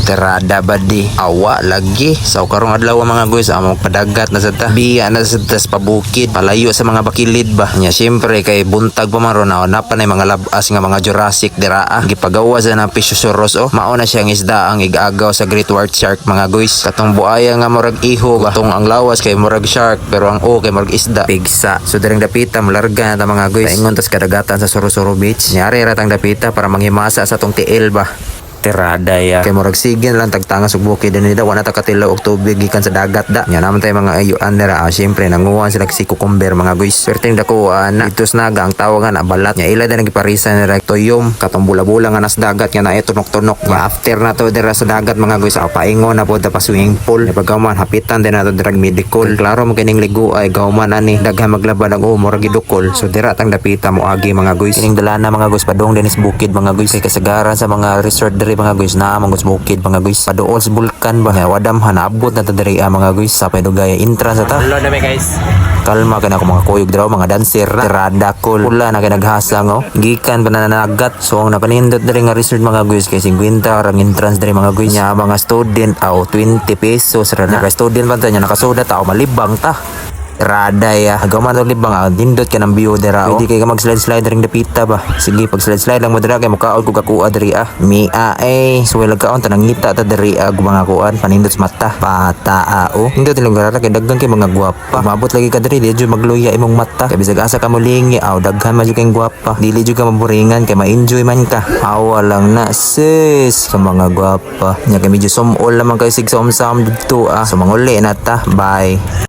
Tirada ba di? Awa lagi. So karong adlaw mga guys, among padagat na sa ta. Biya na sa tas pabukid, palayo sa mga bakilid ba. Nya syempre kay buntag pa man ron na pa na mga labas nga mga Jurassic diraa. Gipagawa sa na Pishosaurus oh. Mao na siyang isda ang igagaw sa Great White Shark mga guys. Katong buaya nga murag iho, katong ang lawas kay murag shark pero ang o kay murag isda. Pigsa. So direng dapita mularga na ta mga guys. Paingon tas kadagatan sa Sorosoro Beach. Nyari ratang dapita para manghimasa sa tong tiil ba. Tirada ya kay murag sige lang tagtangas og bukid dinhi da wala ta katilo og tubig gikan sa dagat da nya naman tay mga ayuan dira syempre nanguwan sila si cucumber mga guys perting dako na itos naga ang tawagan na balat nya ila din giparisan nila toyom katong bula-bula nga nas dagat nga na tunok-tunok nya after na to dira sa dagat mga guys paingon na pod ta pa swimming pool pagkaman hapitan din nato drag medical klaro mo kining ligo ay gawman ani daghan maglaban ang murag gidukol so dira tang dapita mo agi mga guys kining dalana mga guys padong din is bukid mga guys kay kasagaran sa mga resort mga guys na mga bukid mga guys paduol sa bulkan ba wadam hanabot na tadiri mga guys sa pedugaya entrance ta hello na guys kalma kana ko mga kuyog draw mga dancer tirada cool pula na kinaghasang oh gikan pananagat so ang napanindot diri nga resort mga guys kay 50 ang entrance diri mga guys nya mga student 20 pesos ra na student man ta nya nakasoda ta malibang ta Rada ya. Agaman og libang dindot ka ng view dira. Pwede kay ka mag-slide ring dapita ba. Sige pag slide lang mo dira kay mukaon ko kakua diri Mia so wala kaon tanang ngita ta diri mga kuan panindot sa mata. Pata o. Hindi din lugar kay daghan kay mga gwapa. Mabot lagi ka diri di magluya imong mata. Kay bisag asa ka mulingi daghan man jud kay gwapa. Dili jud ka maburingan kay ma-enjoy man ka. Awa lang na sis sa mga gwapa. Nya kay medyo sumol lamang kay sig sa umsam dito So manguli na ta. Bye.